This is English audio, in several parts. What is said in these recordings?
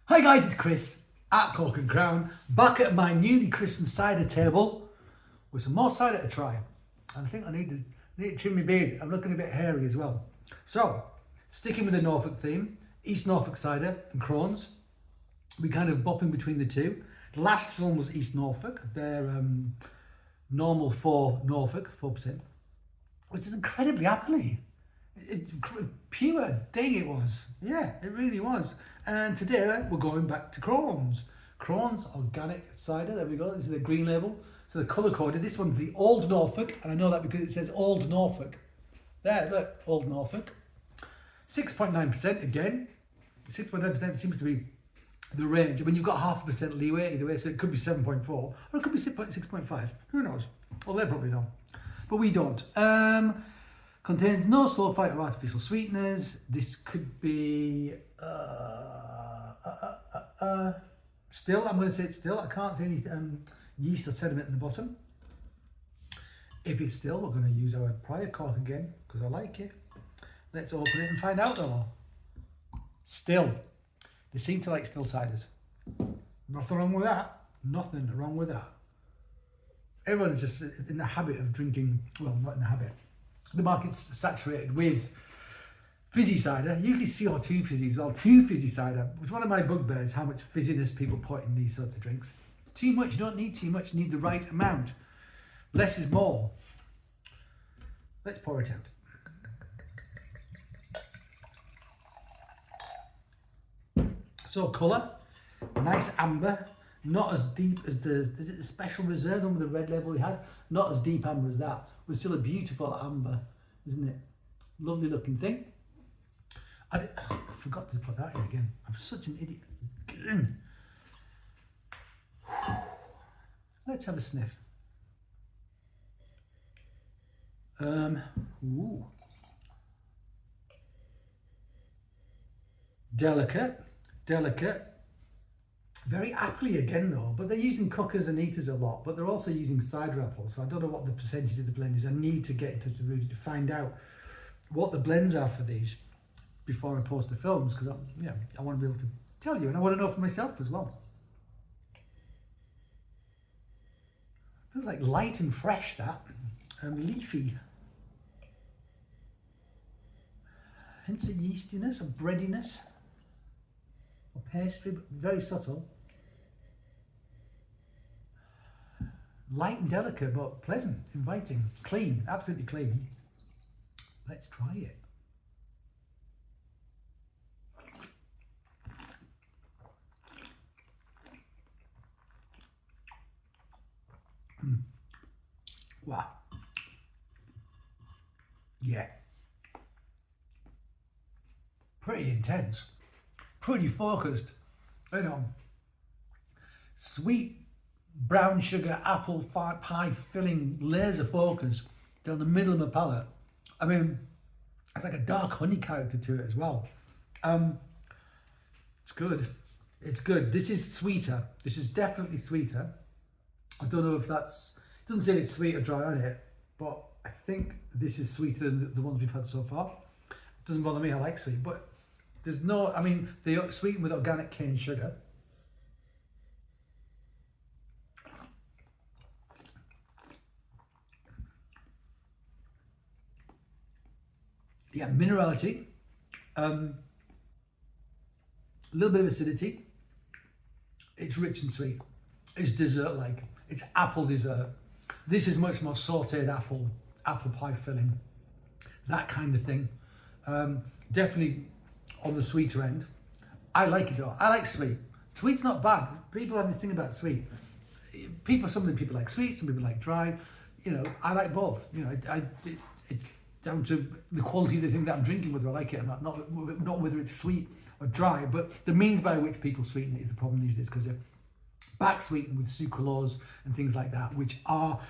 Hi guys, it's Chris at Cork and Crone, back at my newly christened cider table with some more cider to try. And I think I need to trim my beard. I'm looking a bit hairy as well. So, sticking with the Norfolk theme, East Norfolk Cider and Crone's. We kind of bopping between the two. The last film was East Norfolk. Their normal 4 Norfolk, 4%, which is incredibly appley. It's pure dang it was. Yeah, it really was. And today we're going back to Crone's organic cider. There we go. This is the green label. So the colour coded. This one's the Old Norfolk, and I know that because it says Old Norfolk. There, look, Old Norfolk. 6.9% again. 6.9% seems to be the range. I mean, you've got 0.5% leeway either way, so it could be 7.4 or it could be 6.5. Who knows? Well, they probably know, but we don't. Contains no sulfite or artificial sweeteners. This could be still. I'm going to say it's still. I can't see any yeast or sediment in the bottom. If it's still, we're going to use our prior cork again because I like it. Let's open it and find out though. Still. They seem to like still ciders. Nothing wrong with that. Nothing wrong with that. Everyone's just in the habit of drinking, well, not in the habit. The market's saturated with fizzy cider, usually CO2 fizzy as well, too fizzy cider, which is one of my bugbears, how much fizziness people put in these sorts of drinks. It's too much, you don't need too much, you need the right amount. Less is more. Let's pour it out. So colour, nice amber, not as deep as is it the Special Reserve one with the red label we had? Not as deep amber as that, but still a beautiful amber, isn't it? Lovely looking thing. I forgot to put that in again. I'm such an idiot. Let's have a sniff. Ooh. Delicate. Very appley again though, but they're using cookers and eaters a lot, but they're also using cider apples, so I don't know what the percentage of the blend is. I need to get in touch with Rudy to find out what the blends are for these before I post the films, because I want to be able to tell you, and I want to know for myself as well. Feels like light and fresh, that, and leafy. Hints of yeastiness, of breadiness, or pastry, but very subtle. Light and delicate, but pleasant, inviting, clean, absolutely clean. Let's try it. Wow. Yeah. Pretty intense, pretty focused. You know, sweet brown sugar apple pie filling, laser focus down the middle of my palate. I mean, it's like a dark honey character to it as well. It's good. It's good. This is sweeter. This is definitely sweeter. I don't know if that's, it doesn't say it's sweet or dry on it, but I think this is sweeter than the ones we've had so far. It doesn't bother me, I like sweet, but there's no, I mean, they are sweetened with organic cane sugar. Yeah, minerality, a little bit of acidity. It's rich and sweet. It's dessert-like. It's apple dessert. This is much more sautéed apple pie filling, that kind of thing. Definitely on the sweeter end. I like it though. I like sweet. Sweet's not bad. People have this thing about sweet. Some people like sweet, some people like dry. You know, I like both. You know, it's down to the quality of the thing that I'm drinking, whether I like it or not whether it's sweet or dry, but the means by which people sweeten it is the problem these days, because they're back sweetened with sucralose and things like that, which are,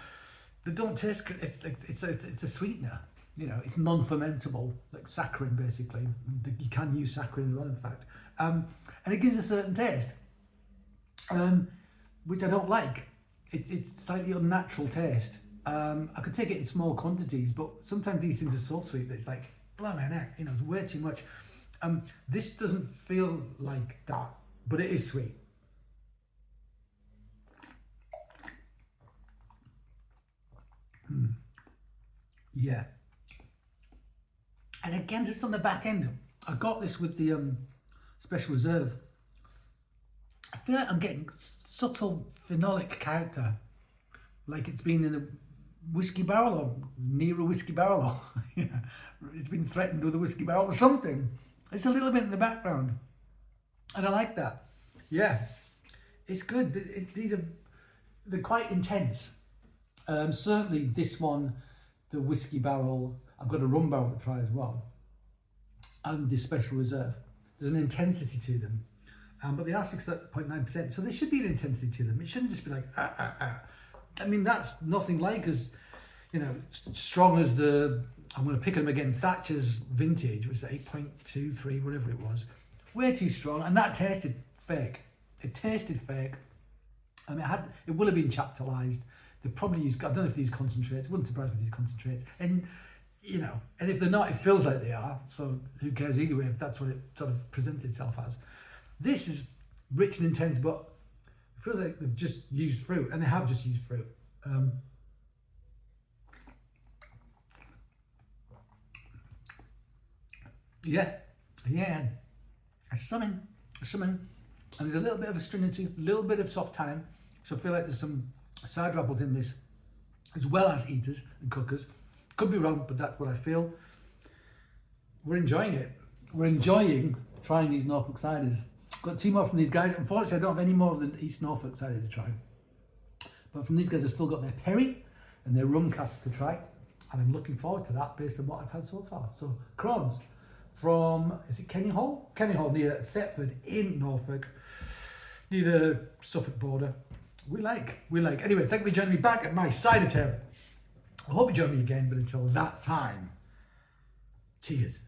they don't taste, it's a sweetener, you know, it's non-fermentable, like saccharin basically. You can use saccharin as well, in fact, and it gives a certain taste, which I don't like. It's slightly unnatural taste. I could take it in small quantities, but sometimes these things are so sweet that it's like, blow my neck, you know, it's way too much. This doesn't feel like that. but it is sweet. Yeah. And again, just on the back end, I got this with the Special Reserve. I feel like I'm getting subtle phenolic character, like it's been in a whiskey barrel or near a whiskey barrel, or it's been threatened with a whiskey barrel or something. It's a little bit in the background, and I like that. Yeah, it's good. They're quite intense. Certainly this one, the whiskey barrel. I've got a rum barrel to try as well, and the Special Reserve. There's an intensity to them, but they are 6.9%, so there should be an intensity to them. It shouldn't just be like I mean, that's nothing like as, strong as I'm going to pick them again, Thatcher's Vintage, which is 8.23, whatever it was. Way too strong, and that tasted fake. It tasted fake. I mean, it would have been chaptalized. They probably used, I don't know if they use concentrates. It wouldn't surprise me if they use concentrates. And, and if they're not, it feels like they are. So who cares either way if that's what it sort of presents itself as. This is rich and intense, but it feels like they've just used fruit, and they have just used fruit. Yeah, a summon, and there's a little bit of astringency, a little bit of soft tannin. So I feel like there's some cider apples in this, as well as eaters and cookers. Could be wrong, but that's what I feel. We're enjoying it. We're enjoying trying these Norfolk ciders. Got 2 more from these guys. Unfortunately, I don't have any more of the East Norfolk cider to try. But from these guys, I've still got their perry and their rum cask to try. And I'm looking forward to that based on what I've had so far. So, Crone's from, is it Kenninghall? Kenninghall near Thetford in Norfolk, near the Suffolk border. We like. Anyway, thank you for joining me back at my cider table. I hope you join me again, but until that time, cheers.